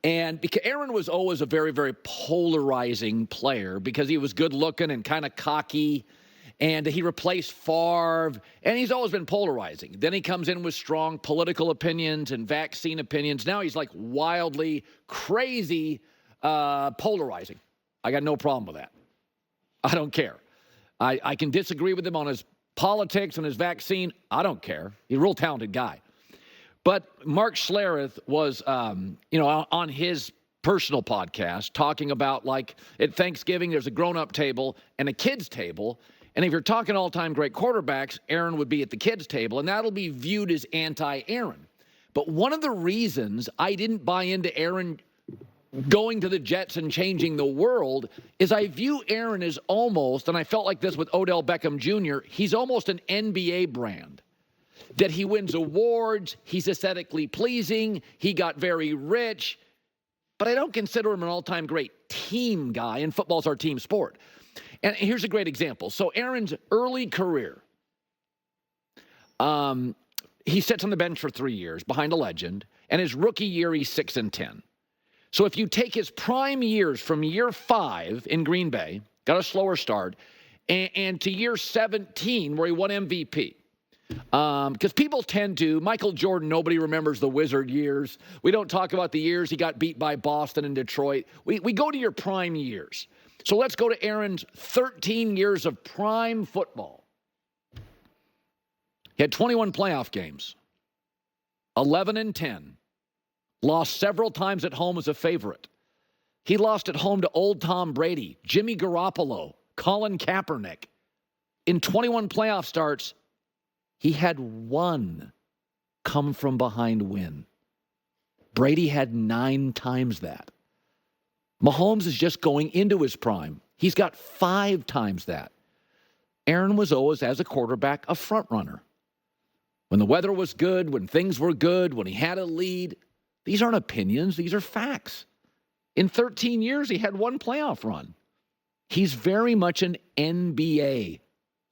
And because Aaron was always a very, very polarizing player because he was good looking and kind of cocky. And he replaced Favre, and he's always been polarizing. Then he comes in with strong political opinions and vaccine opinions. Now he's like wildly crazy polarizing. I got no problem with that. I don't care. I can disagree with him on his politics and his vaccine. I don't care. He's a real talented guy. But Mark Schlereth was, on his personal podcast talking about, like, at Thanksgiving, there's a grown-up table and a kids table. And if you're talking all-time great quarterbacks, Aaron would be at the kids' table, and that'll be viewed as anti-Aaron. But one of the reasons I didn't buy into Aaron going to the Jets and changing the world is I view Aaron as almost, and I felt like this with Odell Beckham Jr., he's almost an NBA brand. That he wins awards, he's aesthetically pleasing, he got very rich, but I don't consider him an all-time great team guy, and football's our team sport. And here's a great example. So Aaron's early career, he sits on the bench for 3 years behind a legend, and his rookie year, he's 6-10. So if you take his prime years from year 5 in Green Bay, got a slower start, and to year 17 where he won MVP, because people tend to, Michael Jordan, nobody remembers the Wizard years. We don't talk about the years he got beat by Boston and Detroit. We go to your prime years. So let's go to Aaron's 13 years of prime football. He had 21 playoff games, 11-10. Lost several times at home as a favorite. He lost at home to old Tom Brady, Jimmy Garoppolo, Colin Kaepernick. In 21 playoff starts, he had one come from behind win. Brady had 9 times that. Mahomes is just going into his prime. He's got 5 times that. Aaron was always, as a quarterback, a front runner. When the weather was good, when things were good, when he had a lead, these aren't opinions, these are facts. In 13 years, he had 1 playoff run. He's very much an NBA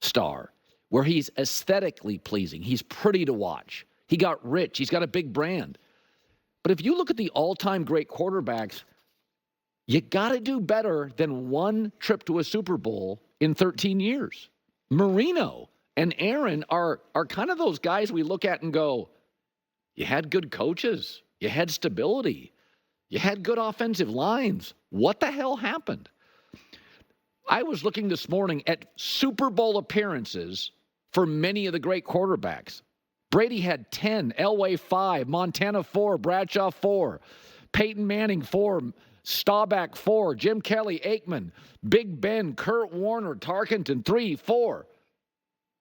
star, where he's aesthetically pleasing. He's pretty to watch. He got rich. He's got a big brand. But if you look at the all-time great quarterbacks, you got to do better than 1 trip to a Super Bowl in 13 years. Marino and Aaron are kind of those guys we look at and go, you had good coaches. You had stability. You had good offensive lines. What the hell happened? I was looking this morning at Super Bowl appearances for many of the great quarterbacks. Brady had 10, Elway 5, Montana 4, Bradshaw 4, Peyton Manning 4, Staubach 4, Jim Kelly, Aikman, Big Ben, Kurt Warner, Tarkenton 3, 4.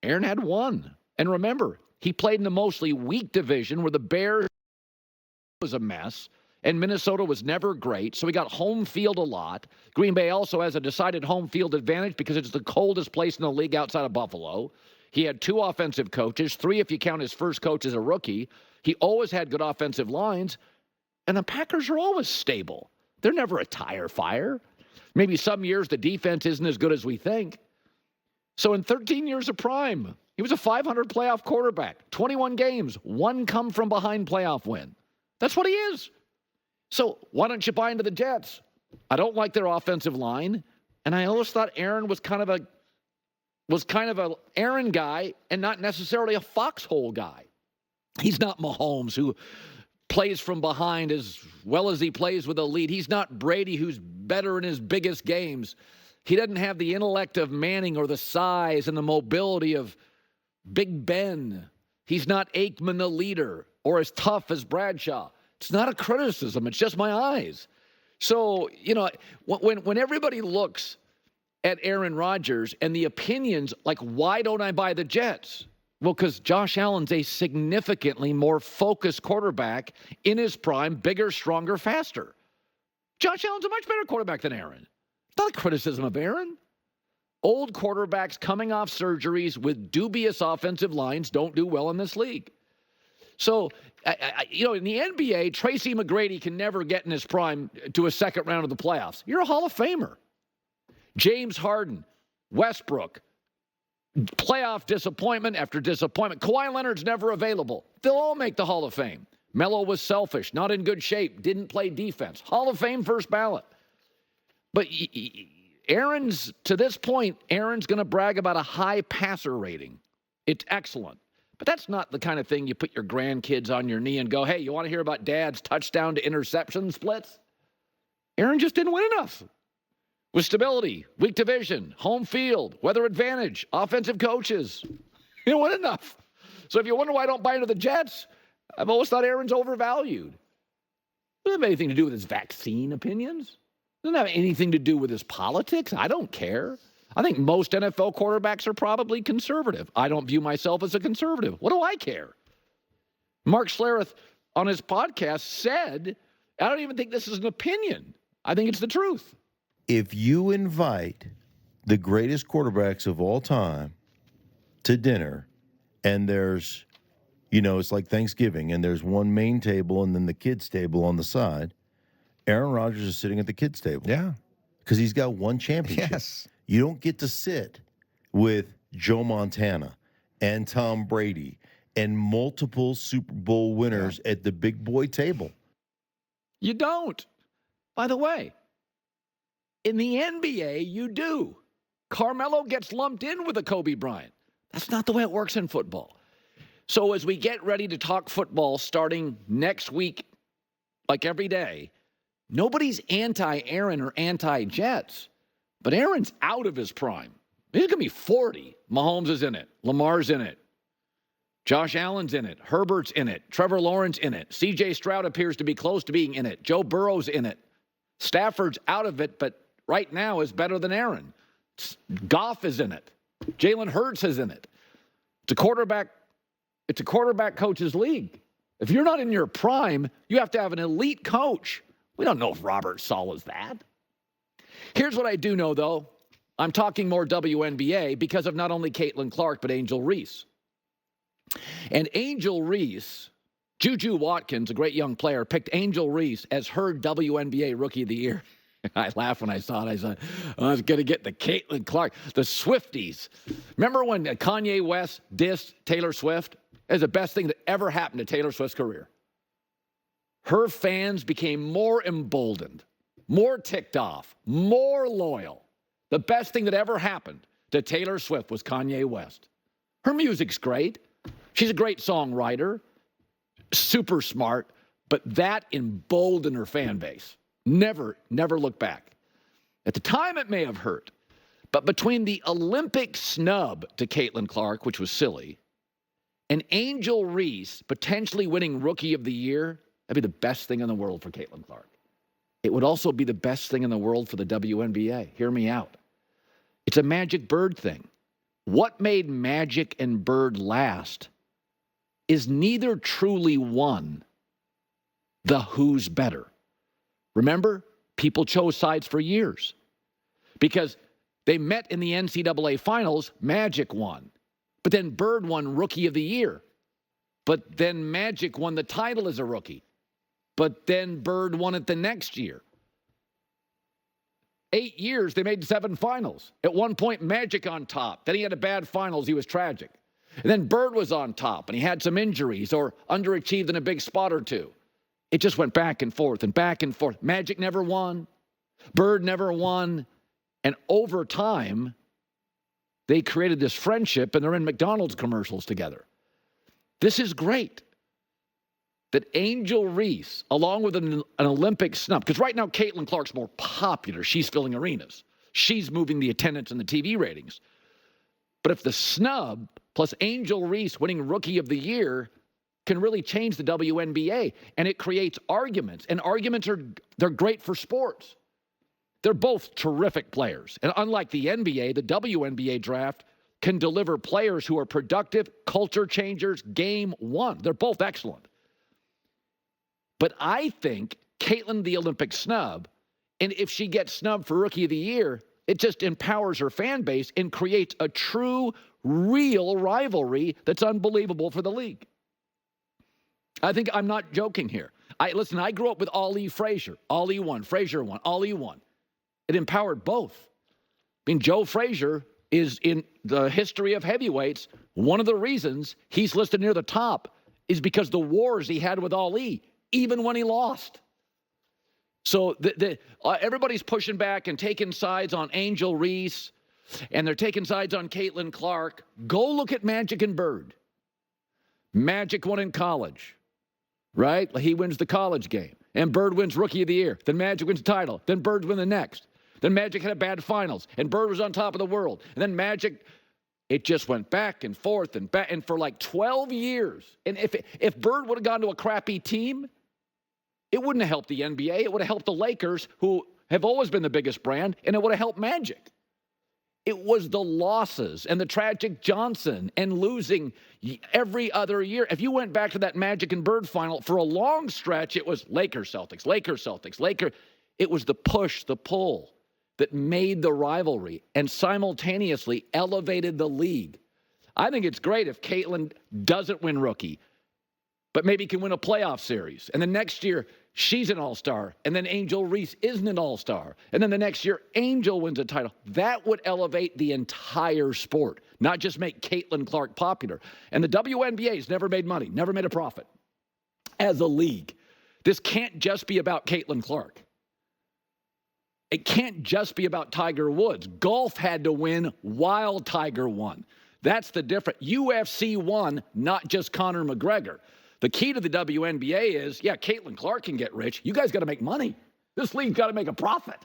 Aaron had 1. And remember, he played in a mostly weak division where the Bears was a mess and Minnesota was never great, so he got home field a lot. Green Bay also has a decided home field advantage because it's the coldest place in the league outside of Buffalo. He had 2 offensive coaches, 3 if you count his first coach as a rookie. He always had good offensive lines, and the Packers are always stable. They're never a tire fire. Maybe some years the defense isn't as good as we think. So in 13 years of prime, he was a 500 playoff quarterback, 21 games, 1 come from behind playoff win. That's what he is. So why don't you buy into the Jets? I don't like their offensive line, and I always thought Aaron was kind of a Aaron guy and not necessarily a foxhole guy. He's not Mahomes, who plays from behind as well as he plays with a lead. He's not Brady, who's better in his biggest games. He doesn't have the intellect of Manning or the size and the mobility of Big Ben. He's not Aikman, the leader, or as tough as Bradshaw. It's not a criticism. It's just my eyes. So, when everybody looks at Aaron Rodgers and the opinions, like, why don't I buy the Jets? Well, because Josh Allen's a significantly more focused quarterback in his prime, bigger, stronger, faster. Josh Allen's a much better quarterback than Aaron. Not a criticism of Aaron. Old quarterbacks coming off surgeries with dubious offensive lines don't do well in this league. So, in the NBA, Tracy McGrady can never get in his prime to a second round of the playoffs. You're a Hall of Famer. James Harden, Westbrook, playoff disappointment after disappointment. Kawhi Leonard's never available. They'll all make the Hall of Fame. Melo was selfish, not in good shape, didn't play defense. Hall of Fame first ballot. But Aaron's, to this point, Aaron's going to brag about a high passer rating. It's excellent. But that's not the kind of thing you put your grandkids on your knee and go, hey, you want to hear about dad's touchdown to interception splits? Aaron just didn't win enough. With stability, weak division, home field, weather advantage, offensive coaches. He didn't win enough. So if you wonder why I don't buy into the Jets, I've always thought Aaron's overvalued. It doesn't have anything to do with his vaccine opinions. It doesn't have anything to do with his politics. I don't care. I think most NFL quarterbacks are probably conservative. I don't view myself as a conservative. What do I care? Mark Schlereth on his podcast said, I don't even think this is an opinion. I think it's the truth. If you invite the greatest quarterbacks of all time to dinner, and there's, it's like Thanksgiving, and there's one main table and then the kids' table on the side, Aaron Rodgers is sitting at the kids' table. Yeah. Because he's got one championship. Yes. You don't get to sit with Joe Montana and Tom Brady and multiple Super Bowl winners at the big boy table. You don't. By the way, in the NBA, you do. Carmelo gets lumped in with a Kobe Bryant. That's not the way it works in football. So as we get ready to talk football starting next week, like every day, nobody's anti-Aaron or anti-Jets, but Aaron's out of his prime. He's going to be 40. Mahomes is in it. Lamar's in it. Josh Allen's in it. Herbert's in it. Trevor Lawrence in it. C.J. Stroud appears to be close to being in it. Joe Burrow's in it. Stafford's out of it, but right now is better than Aaron. Goff is in it. Jalen Hurts is in it. It's a quarterback coach's league. If you're not in your prime, you have to have an elite coach. We don't know if Robert Saleh is that. Here's what I do know, though. I'm talking more WNBA because of not only Caitlin Clark, but Angel Reese. And Angel Reese, Juju Watkins, a great young player, picked Angel Reese as her WNBA Rookie of the Year. I laughed when I saw it. I said, I was going to get the Caitlin Clark, the Swifties. Remember when Kanye West dissed Taylor Swift? It was the best thing that ever happened to Taylor Swift's career. Her fans became more emboldened, more ticked off, more loyal. The best thing that ever happened to Taylor Swift was Kanye West. Her music's great. She's a great songwriter, super smart, but that emboldened her fan base. Never look back. At the time, it may have hurt, but between the Olympic snub to Caitlin Clark, which was silly, and Angel Reese potentially winning Rookie of the Year, that'd be the best thing in the world for Caitlin Clark. It would also be the best thing in the world for the WNBA. Hear me out. It's a Magic Bird thing. What made Magic and Bird last is neither truly won the who's better. Remember, people chose sides for years because they met in the NCAA finals. Magic won, but then Bird won Rookie of the Year, but then Magic won the title as a rookie, but then Bird won it the next year. 8 years, they made 7 finals. At one point, Magic on top. Then he had a bad finals. He was tragic. And then Bird was on top, and he had some injuries or underachieved in a big spot or two. It just went back and forth and back and forth. Magic never won. Bird never won. And over time, they created this friendship, and they're in McDonald's commercials together. This is great. That Angel Reese, along with an Olympic snub, because right now Caitlin Clark's more popular. She's filling arenas. She's moving the attendance and the TV ratings. But if the snub plus Angel Reese winning Rookie of the Year can really change the WNBA, and it creates arguments. And arguments they're great for sports. They're both terrific players. And unlike the NBA, the WNBA draft can deliver players who are productive, culture changers, game one. They're both excellent. But I think Caitlin, the Olympic snub, and if she gets snubbed for Rookie of the Year, it just empowers her fan base and creates a true, real rivalry that's unbelievable for the league. I think I'm not joking here. Listen, I grew up with Ali Frazier. Ali won, Frazier won, Ali won. It empowered both. I mean, Joe Frazier is in the history of heavyweights, one of the reasons he's listed near the top is because the wars he had with Ali, even when he lost. So everybody's pushing back and taking sides on Angel Reese, and they're taking sides on Caitlin Clark. Go look at Magic and Bird. Magic won in college, right? He wins the college game. And Bird wins Rookie of the Year. Then Magic wins the title. Then Bird wins the next. Then Magic had a bad finals. And Bird was on top of the world. And then Magic, it just went back and forth and back. And for like 12 years. And if Bird would have gone to a crappy team, it wouldn't have helped the NBA. It would have helped the Lakers, who have always been the biggest brand. And it would have helped Magic. It was the losses and the tragic Johnson and losing every other year. If you went back to that Magic and Bird final, for a long stretch, it was Lakers, Celtics, Lakers, Celtics, Lakers. It was the push, the pull that made the rivalry and simultaneously elevated the league. I think it's great if Caitlin doesn't win Rookie, but maybe can win a playoff series. And then next year, she's an all-star. And then Angel Reese isn't an all-star. And then the next year, Angel wins a title. That would elevate the entire sport, not just make Caitlin Clark popular. And the WNBA's never made money, never made a profit as a league. This can't just be about Caitlin Clark. It can't just be about Tiger Woods. Golf had to win while Tiger won. That's the difference. UFC won, not just Conor McGregor. The key to the WNBA is, yeah, Caitlin Clark can get rich. You guys got to make money. This league's got to make a profit.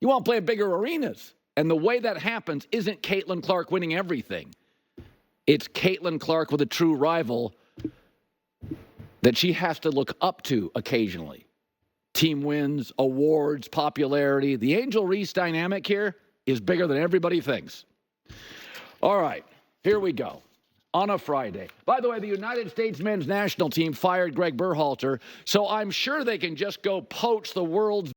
You want to play in bigger arenas. And the way that happens isn't Caitlin Clark winning everything. It's Caitlin Clark with a true rival that she has to look up to occasionally. Team wins, awards, popularity. The Angel Reese dynamic here is bigger than everybody thinks. All right, here we go. On a Friday. By the way, the United States men's national team fired Greg Berhalter, so I'm sure they can just go poach the world's